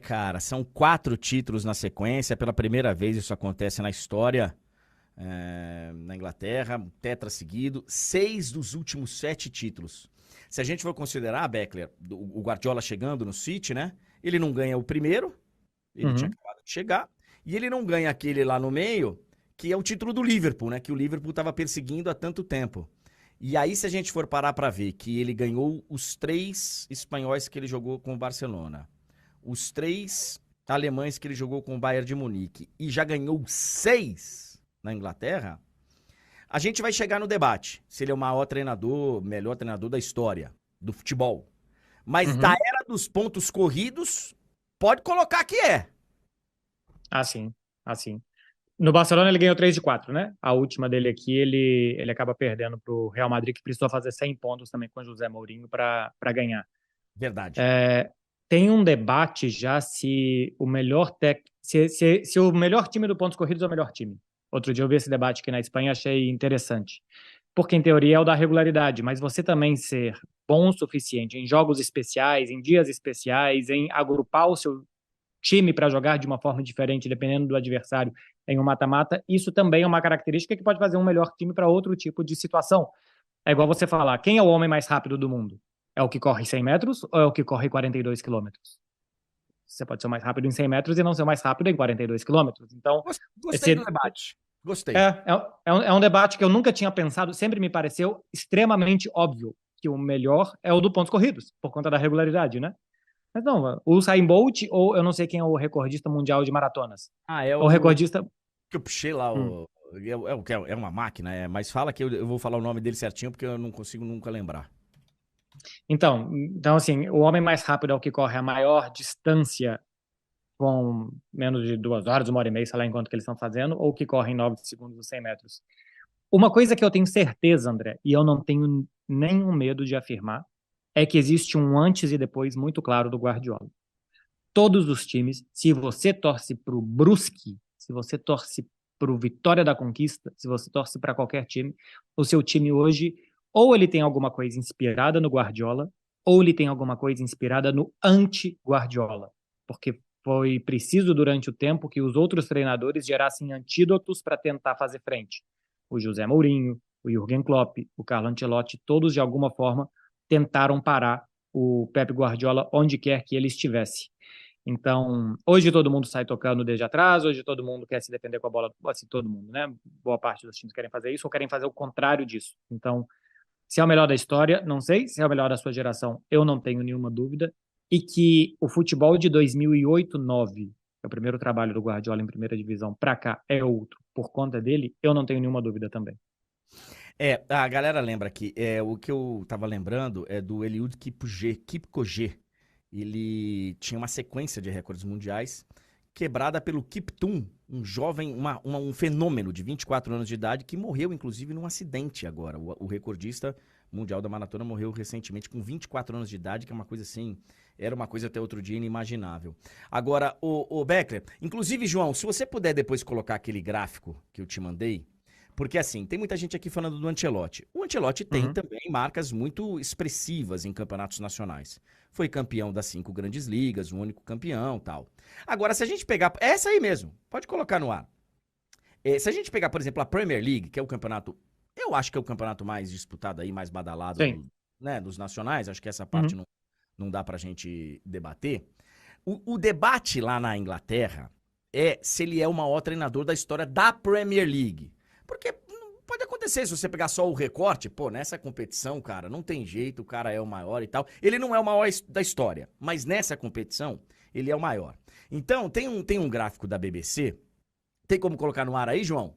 Cara, são 4 títulos na sequência. Pela primeira vez isso acontece na história, na Inglaterra, um tetra seguido. 6 dos últimos 7 títulos. Se a gente for considerar, Beckler, o Guardiola chegando no City, né? Ele não ganha o primeiro, ele tinha Uhum. acabado de chegar, e ele não ganha aquele lá no meio, que é o título do Liverpool, né? Que o Liverpool estava perseguindo há tanto tempo. E aí, se a gente for parar para ver que ele ganhou os 3 espanhóis que ele jogou com o Barcelona, os 3 alemães que ele jogou com o Bayern de Munique e já ganhou 6 na Inglaterra, a gente vai chegar no debate se ele é o maior treinador, melhor treinador da história do futebol. Mas da Uhum. era dos pontos corridos, pode colocar que é. Assim, assim. No Barcelona ele ganhou 3 de 4, né? A última dele aqui ele acaba perdendo pro Real Madrid, que precisou fazer 100 pontos também com o José Mourinho para ganhar. Verdade. É, tem um debate já se o melhor se o melhor time do pontos corridos é o melhor time. Outro dia eu vi esse debate aqui na Espanha, achei interessante. Porque em teoria é o da regularidade, mas você também ser bom o suficiente em jogos especiais, em dias especiais, em agrupar o seu time para jogar de uma forma diferente, dependendo do adversário em um mata-mata, isso também é uma característica que pode fazer um melhor time para outro tipo de situação. É igual você falar, quem é o homem mais rápido do mundo? É o que corre 100 metros ou é o que corre 42 quilômetros? Você pode ser o mais rápido em 100 metros e não ser o mais rápido em 42 quilômetros. Então, Gostei do esse debate. é, Gostei. é um debate que eu nunca tinha pensado, sempre me pareceu extremamente óbvio que o melhor é o do pontos corridos, por conta da regularidade, né? Mas não, o Usain Bolt, ou eu não sei quem é o recordista mundial de maratonas. É O o recordista. que eu puxei lá, Hum. é uma máquina, mas fala que eu vou falar o nome dele certinho porque eu não consigo nunca lembrar. Então, assim, o homem mais rápido é o que corre a maior distância com menos de 2 horas, 1 hora e meia, sei lá enquanto que eles estão fazendo, ou que corre em 9 segundos os 100 metros. Uma coisa que eu tenho certeza, André, e eu não tenho nenhum medo de afirmar, é que existe um antes e depois muito claro do Guardiola. Todos os times, se você torce para o Brusque, se você torce para o Vitória da Conquista, se você torce para qualquer time, o seu time hoje, ou ele tem alguma coisa inspirada no Guardiola, ou ele tem alguma coisa inspirada no anti-Guardiola. Porque foi preciso durante o tempo que os outros treinadores gerassem antídotos para tentar fazer frente. O José Mourinho, o Jürgen Klopp, o Carlo Ancelotti, todos de alguma forma tentaram parar o Pep Guardiola onde quer que ele estivesse. Então, hoje todo mundo sai tocando desde atrás, hoje todo mundo quer se defender com a bola, assim, todo mundo, né? Boa parte dos times querem fazer isso ou querem fazer o contrário disso. Então, se é o melhor da história, não sei. Se é o melhor da sua geração, eu não tenho nenhuma dúvida. E que o futebol de 2008-2009, que é o primeiro trabalho do Guardiola em primeira divisão, pra cá é outro, por conta dele, eu não tenho nenhuma dúvida também. A galera lembra aqui, o que eu tava lembrando é do Eliud Kipchoge. Ele tinha uma sequência de recordes mundiais quebrada pelo Kiptum, um jovem, um fenômeno de 24 anos de idade que morreu, inclusive, num acidente agora. O recordista mundial da maratona morreu recentemente com 24 anos de idade, que é uma coisa assim, era uma coisa até outro dia inimaginável. Agora, o Beckler, inclusive, João, se você puder depois colocar aquele gráfico que eu te mandei, porque assim, tem muita gente aqui falando do Ancelotti. O Ancelotti tem Uhum. também marcas muito expressivas em campeonatos nacionais. Foi campeão das 5 grandes ligas, o único campeão, tal. Agora, se a gente pegar, essa aí mesmo, pode colocar no ar. Se a gente pegar, por exemplo, a Premier League, que é o campeonato, eu acho que é o campeonato mais disputado aí, mais badalado Sim. né, dos nacionais, acho que essa parte Uhum. não dá pra gente debater. O debate lá na Inglaterra é se ele é o maior treinador da história da Premier League. Porque pode acontecer se você pegar só o recorte, pô, nessa competição, cara, não tem jeito, o cara é o maior e tal. Ele não é o maior da história, mas nessa competição, ele é o maior. Então, tem um gráfico da BBC, tem como colocar no ar aí, João?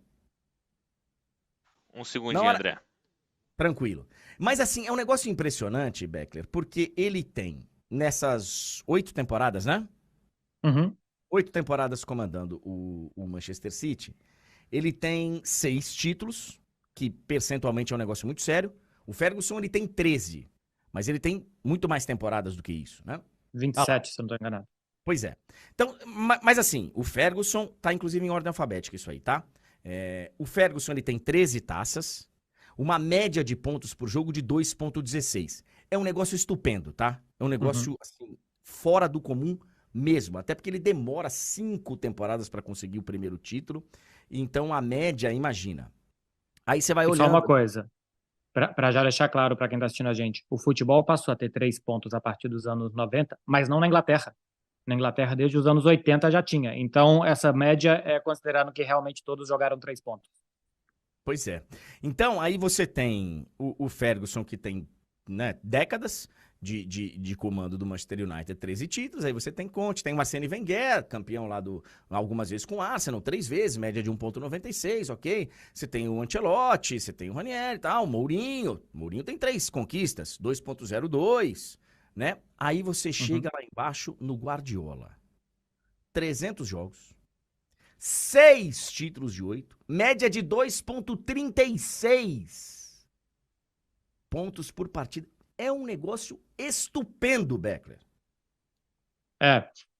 Um Na segundinho, hora, André. tranquilo. Mas assim, é um negócio impressionante, Beckler, porque ele tem, nessas 8 temporadas, né? Uhum. 8 temporadas comandando o Manchester City, ele tem 6 títulos, que percentualmente é um negócio muito sério. O Ferguson, ele tem 13, mas ele tem muito mais temporadas do que isso, né? vinte e Ah lá, sete, se eu não estou enganado. pois é. Então, mas assim, o Ferguson tá inclusive em ordem alfabética isso aí, tá? O Ferguson, ele tem 13 taças, uma média de pontos por jogo de 2,16. É um negócio estupendo, tá? É um Uhum. negócio, assim, fora do comum mesmo. Até porque ele demora 5 temporadas para conseguir o primeiro título. Então a média, imagina. Aí você vai E só uma olhando. coisa, para já deixar claro para quem está assistindo a gente, o futebol passou a ter 3 pontos a partir dos anos 90, mas não na Inglaterra. Na Inglaterra, desde os anos 80 já tinha. Então, essa média é considerando que realmente todos jogaram 3 pontos. Pois é. Então, aí você tem o Ferguson, que tem, né, décadas de comando do Manchester United, 13 títulos. Aí você tem Conte, tem o Arsène Wenger, campeão lá algumas vezes com o Arsenal, 3 vezes, média de 1,96, ok? Você tem o Ancelotti, você tem o Ranieri e tal, o Mourinho. Mourinho tem 3 conquistas, 2,02, né? Aí você chega lá embaixo no Guardiola. 300 jogos. 6 títulos de 8, média de 2,36 pontos por partida. É um negócio estupendo, Beckler.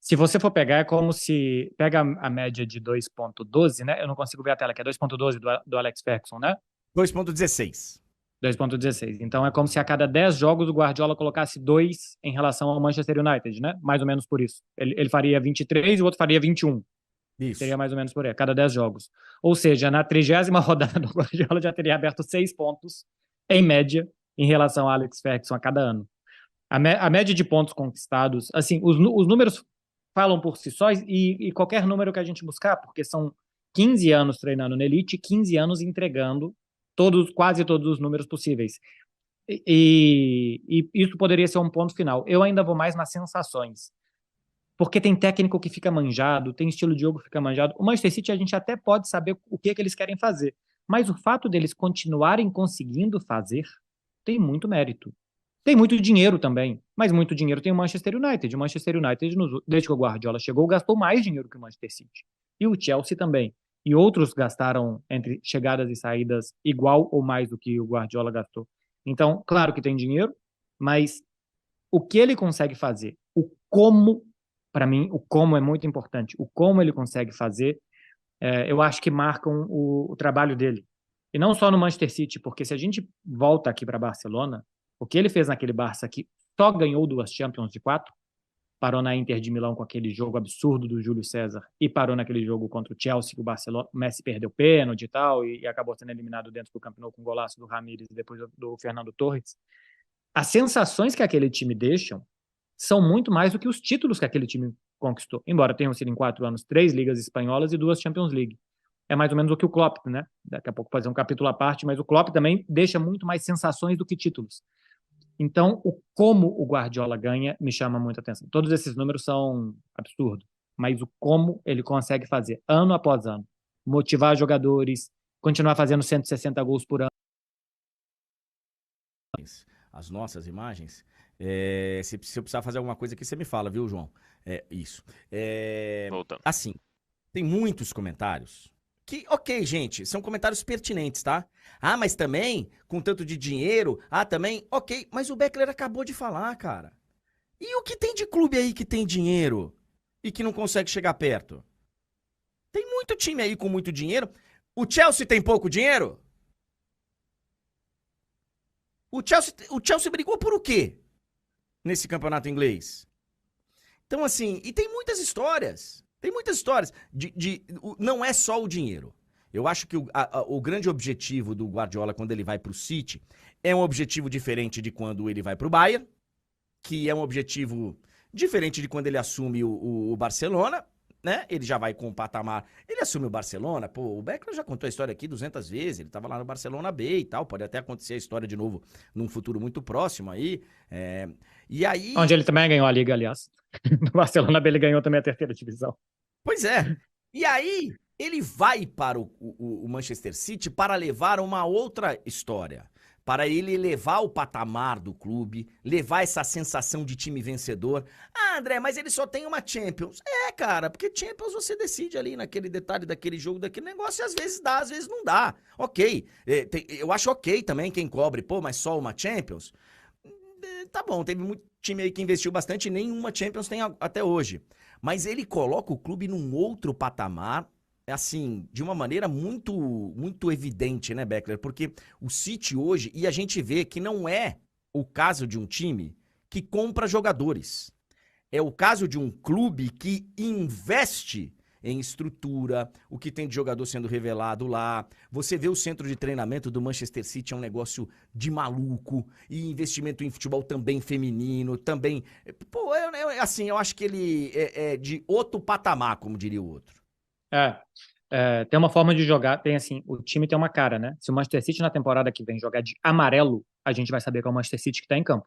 Se você for pegar, é como se pega a média de 2,12, né? Eu não consigo ver a tela, que é 2,12 do Alex Ferguson, né? 2,16. 2,16. Então é como se a cada 10 jogos o Guardiola colocasse 2 em relação ao Manchester United, né? Mais ou menos por isso. Ele faria 23 e o outro faria 21. Seria Isso. mais ou menos por aí, a cada 10 jogos. Ou seja, na 30ª rodada do Guardiola já teria aberto 6 pontos, em média, em relação ao Alex Ferguson a cada ano. A média de pontos conquistados, assim, os números falam por si só e qualquer número que a gente buscar, porque são 15 anos treinando na Elite, 15 anos entregando quase todos os números possíveis. E isso poderia ser um ponto final. Eu ainda vou mais nas sensações. Porque tem técnico que fica manjado, tem estilo de jogo que fica manjado. O Manchester City a gente até pode saber o que eles querem fazer. Mas o fato deles continuarem conseguindo fazer tem muito mérito. Tem muito dinheiro também, mas muito dinheiro tem o Manchester United. O Manchester United, desde que o Guardiola chegou, gastou mais dinheiro que o Manchester City. E o Chelsea também. E outros gastaram, entre chegadas e saídas, igual ou mais do que o Guardiola gastou. Então, claro que tem dinheiro, mas o que ele consegue fazer, o como, para mim, o como é muito importante. O como ele consegue fazer, eu acho que marcam o trabalho dele. E não só no Manchester City, porque se a gente volta aqui para Barcelona, o que ele fez naquele Barça que só ganhou 2 Champions de 4, parou na Inter de Milão com aquele jogo absurdo do Júlio César e parou naquele jogo contra o Chelsea, que o Messi perdeu pênalti e tal, e acabou sendo eliminado dentro do Camp Nou com o golaço do Ramires e depois do Fernando Torres. As sensações que aquele time deixam são muito mais do que os títulos que aquele time conquistou, embora tenham sido em 4 anos 3 ligas espanholas e 2 Champions League. É mais ou menos o que o Klopp, né? Daqui a pouco fazer um capítulo à parte, mas o Klopp também deixa muito mais sensações do que títulos. Então, o como o Guardiola ganha me chama muita atenção. Todos esses números são absurdos, mas o como ele consegue fazer, ano após ano, motivar jogadores, continuar fazendo 160 gols por ano. As nossas imagens. Se eu precisar fazer alguma coisa aqui, você me fala, viu, João? Isso. Voltando. Assim, tem muitos comentários que, ok, gente, são comentários pertinentes, tá? Ah, mas também, com tanto de dinheiro, também, ok, mas o Beckler acabou de falar, cara. E o que tem de clube aí que tem dinheiro e que não consegue chegar perto? Tem muito time aí com muito dinheiro. O Chelsea tem pouco dinheiro? O Chelsea brigou por o quê nesse campeonato inglês? Então, assim, e tem muitas histórias. Tem muitas histórias. Não é só o dinheiro. Eu acho que o grande objetivo do Guardiola quando ele vai pro City é um objetivo diferente de quando ele vai pro Bayern, que é um objetivo diferente de quando ele assume o Barcelona, né? Ele já vai com o patamar. Ele assume o Barcelona, pô, o Beckler já contou a história aqui 200 vezes, ele tava lá no Barcelona B e tal, pode até acontecer a história de novo num futuro muito próximo aí. E aí... Onde ele também ganhou a Liga, aliás. No Barcelona B ele ganhou também a 3ª divisão. Pois é. E aí, ele vai para o Manchester City para levar uma outra história. Para ele elevar o patamar do clube, levar essa sensação de time vencedor. Ah, André, mas ele só tem uma Champions. Cara, porque Champions você decide ali naquele detalhe daquele jogo, daquele negócio, e às vezes dá, às vezes não dá. Ok, eu acho ok também quem cobre, pô, mas só uma Champions? Tá bom, teve muito time aí que investiu bastante e nenhuma Champions tem até hoje. Mas ele coloca o clube num outro patamar, assim, de uma maneira muito, muito evidente, né, Beckler? Porque o City hoje, e a gente vê que não é o caso de um time que compra jogadores. É o caso de um clube que investe em estrutura, o que tem de jogador sendo revelado lá. Você vê o centro de treinamento do Manchester City, é um negócio de maluco. E investimento em futebol também feminino, também... Pô, assim, eu acho que ele é de outro patamar, como diria o outro. Tem uma forma de jogar, tem assim, o time tem uma cara, né? Se o Manchester City na temporada que vem jogar de amarelo, a gente vai saber que é o Manchester City que tá em campo.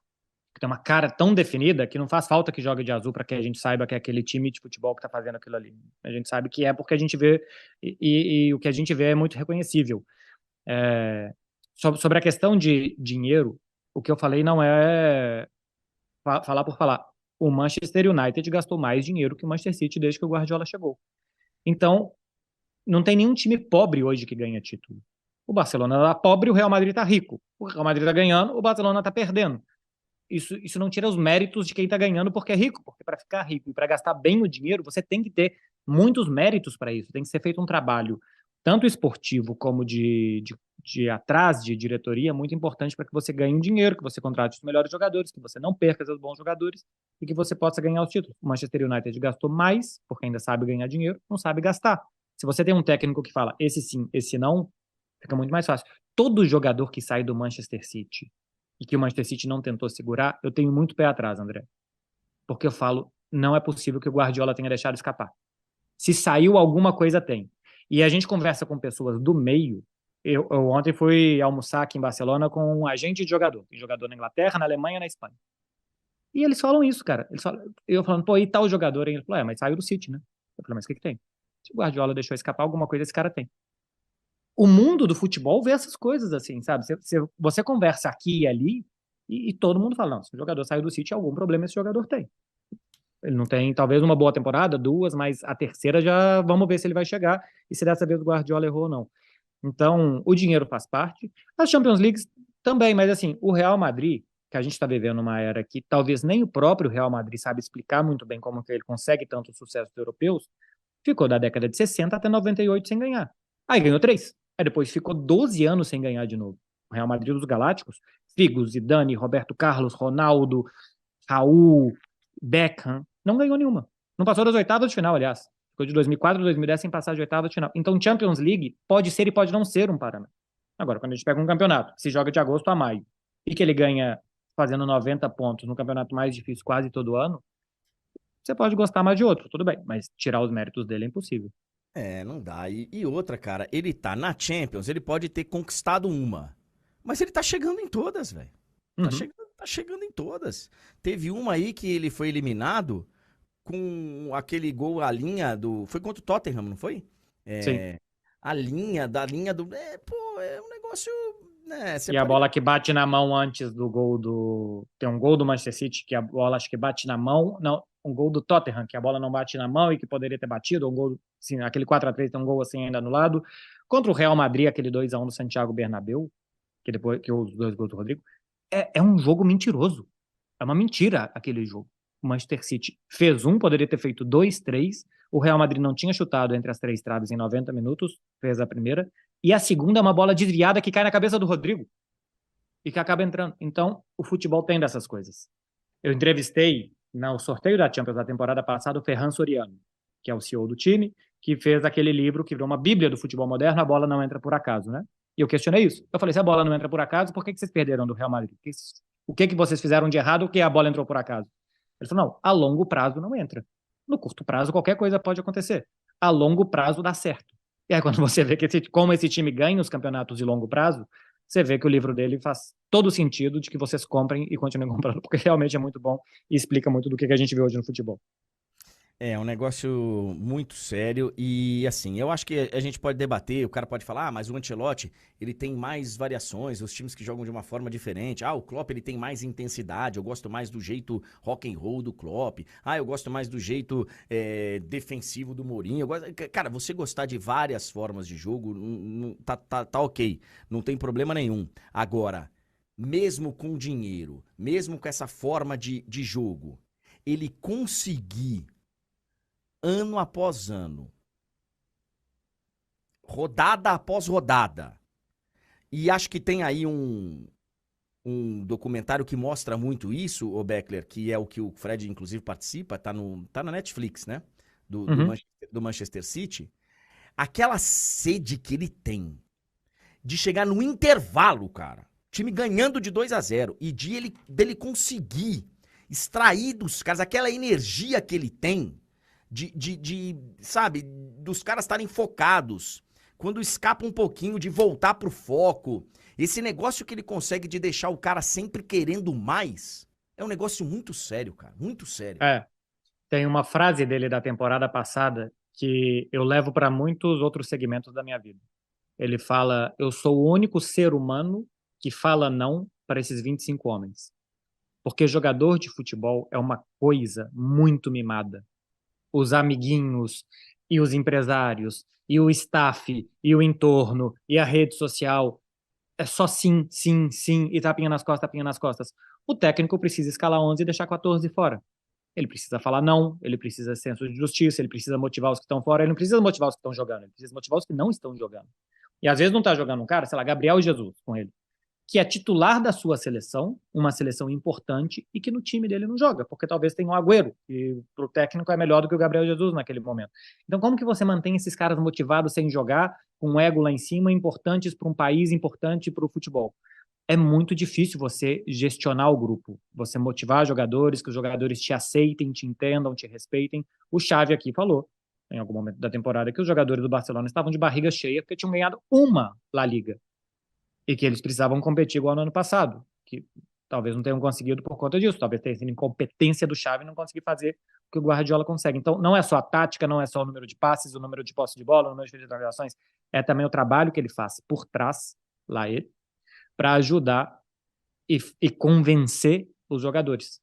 Que tem uma cara tão definida que não faz falta que jogue de azul para que a gente saiba que é aquele time de futebol que tá fazendo aquilo ali. A gente sabe que é porque a gente vê, e o que a gente vê é muito reconhecível. Sobre a questão de dinheiro, o que eu falei não é falar por falar. O Manchester United gastou mais dinheiro que o Manchester City desde que o Guardiola chegou. Então, não tem nenhum time pobre hoje que ganha título. O Barcelona tá pobre, o Real Madrid tá rico. O Real Madrid tá ganhando, o Barcelona tá perdendo. Isso não tira os méritos de quem tá ganhando porque é rico, porque para ficar rico e para gastar bem o dinheiro, você tem que ter muitos méritos para isso. Tem que ser feito um trabalho, tanto esportivo como de atrás, de diretoria, muito importante para que você ganhe um dinheiro, que você contrate os melhores jogadores, que você não perca seus bons jogadores e que você possa ganhar os títulos. O Manchester United gastou mais, porque ainda sabe ganhar dinheiro, não sabe gastar. Se você tem um técnico que fala esse sim, esse não, fica muito mais fácil. Todo jogador que sai do Manchester City e que o Manchester City não tentou segurar, eu tenho muito pé atrás, André. Porque eu falo, não é possível que o Guardiola tenha deixado escapar. Se saiu alguma coisa, tem. E a gente conversa com pessoas do meio. Eu ontem fui almoçar aqui em Barcelona com um agente de jogador. Tem jogador na Inglaterra, na Alemanha e na Espanha. E eles falam isso, cara. Eu falando, pô, e tal jogador? Ele falou, mas saiu do City, né? Eu falei, mas o que tem? Se o Guardiola deixou escapar alguma coisa, esse cara tem. O mundo do futebol vê essas coisas assim, sabe? Você conversa aqui e ali e todo mundo fala, não, se o jogador saiu do City, algum problema esse jogador tem. Ele não tem, talvez, uma boa temporada, duas, mas a terceira já vamos ver se ele vai chegar e se dessa vez o Guardiola errou ou não. Então, o dinheiro faz parte. As Champions Leagues também, mas assim, o Real Madrid, que a gente está vivendo uma era que talvez nem o próprio Real Madrid sabe explicar muito bem como que ele consegue tanto sucesso dos europeus, ficou da década de 60 até 98 sem ganhar. Aí ganhou três. Aí depois ficou 12 anos sem ganhar de novo. O Real Madrid dos Galácticos, Figo, Zidane, Roberto Carlos, Ronaldo, Raul, Beckham, não ganhou nenhuma. Não passou das oitavas de final, aliás. Ficou de 2004 a 2010 sem passar de oitava de final. Então, Champions League pode ser e pode não ser um parâmetro. Agora, quando a gente pega um campeonato que se joga de agosto a maio e que ele ganha fazendo 90 pontos no campeonato mais difícil quase todo ano, você pode gostar mais de outro, tudo bem, mas tirar os méritos dele é impossível. Não dá. E outra, cara, ele tá na Champions, ele pode ter conquistado uma. Mas ele tá chegando em todas, velho. Uhum. Tá chegando em todas. Teve uma aí que ele foi eliminado com aquele gol à linha do. Foi contra o Tottenham, não foi? Sim. A linha, da linha do. Pô, é um negócio. Né, você E a pode. bola que bate na mão antes do gol do. Tem um gol do Manchester City que a bola acho que bate na mão. Não, um gol do Tottenham, que a bola não bate na mão e que poderia ter batido. Um gol, assim, aquele 4-3 tem um gol assim ainda anulado. Contra o Real Madrid, aquele 2-1 do Santiago Bernabéu, que depois que os dois gols do Rodrigo. É um jogo mentiroso. É uma mentira aquele jogo. O Manchester City fez um, poderia ter feito dois, três. O Real Madrid não tinha chutado entre as três traves em 90 minutos, fez a primeira. E a segunda é uma bola desviada que cai na cabeça do Rodrigo e que acaba entrando. Então, o futebol tem dessas coisas. Eu entrevistei no sorteio da Champions da temporada passada o Ferran Soriano, que é o CEO do time, que fez aquele livro que virou uma bíblia do futebol moderno, A Bola Não Entra Por Acaso, né? E eu questionei isso. Eu falei, se a bola não entra por acaso, por que vocês perderam do Real Madrid? O que vocês fizeram de errado que a bola entrou por acaso? Ele falou, não, a longo prazo não entra. No curto prazo, qualquer coisa pode acontecer. A longo prazo dá certo. E aí, quando você vê como esse time ganha os campeonatos de longo prazo, você vê que o livro dele faz todo o sentido de que vocês comprem e continuem comprando, porque realmente é muito bom e explica muito do que a gente vê hoje no futebol. É um negócio muito sério e assim, eu acho que a gente pode debater, o cara pode falar, mas o Ancelotti, ele tem mais variações, os times que jogam de uma forma diferente. O Klopp, ele tem mais intensidade, eu gosto mais do jeito rock and roll do Klopp. Eu gosto mais do jeito defensivo do Mourinho. Cara, você gostar de várias formas de jogo, tá ok, não tem problema nenhum. Agora, mesmo com dinheiro, mesmo com essa forma de jogo, ele conseguir ano após ano, rodada após rodada. E acho que tem aí um documentário que mostra muito isso, o Beckler, que é o que o Fred, inclusive, participa, tá na Netflix, né? Uhum. Do Manchester City. Aquela sede que ele tem de chegar no intervalo, cara. Time ganhando de 2-0 e dele conseguir extrair dos caras aquela energia que ele tem sabe, dos caras estarem focados. Quando escapa um pouquinho de voltar pro foco. Esse negócio que ele consegue de deixar o cara sempre querendo mais é um negócio muito sério, cara. Muito sério. É, tem uma frase dele da temporada passada que eu levo para muitos outros segmentos da minha vida. Ele fala: eu sou o único ser humano que fala não para esses 25 homens. Porque jogador de futebol é uma coisa muito mimada. Os amiguinhos e os empresários e o staff e o entorno e a rede social é só sim, sim, sim e tapinha nas costas, tapinha nas costas. O técnico precisa escalar 11 e deixar 14 fora. Ele precisa falar não, ele precisa senso de justiça, ele precisa motivar os que estão fora, ele não precisa motivar os que estão jogando, ele precisa motivar os que não estão jogando. E às vezes não está jogando um cara, sei lá, Gabriel Jesus com ele, que é titular da sua seleção, uma seleção importante, e que no time dele não joga, porque talvez tenha um Agüero, que para o técnico é melhor do que o Gabriel Jesus naquele momento. Então, como que você mantém esses caras motivados sem jogar, com um ego lá em cima, importantes para um país, importante para o futebol? É muito difícil você gestionar o grupo, você motivar jogadores, que os jogadores te aceitem, te entendam, te respeitem. O Xavi aqui falou, em algum momento da temporada, que os jogadores do Barcelona estavam de barriga cheia porque tinham ganhado uma La Liga e que eles precisavam competir igual no ano passado, que talvez não tenham conseguido por conta disso, talvez tenha sido incompetência do Xavi não conseguir fazer o que o Guardiola consegue. Então, não é só a tática, não é só o número de passes, o número de posse de bola, o número de finalizações, é também o trabalho que ele faz por trás, lá ele, para ajudar e convencer os jogadores.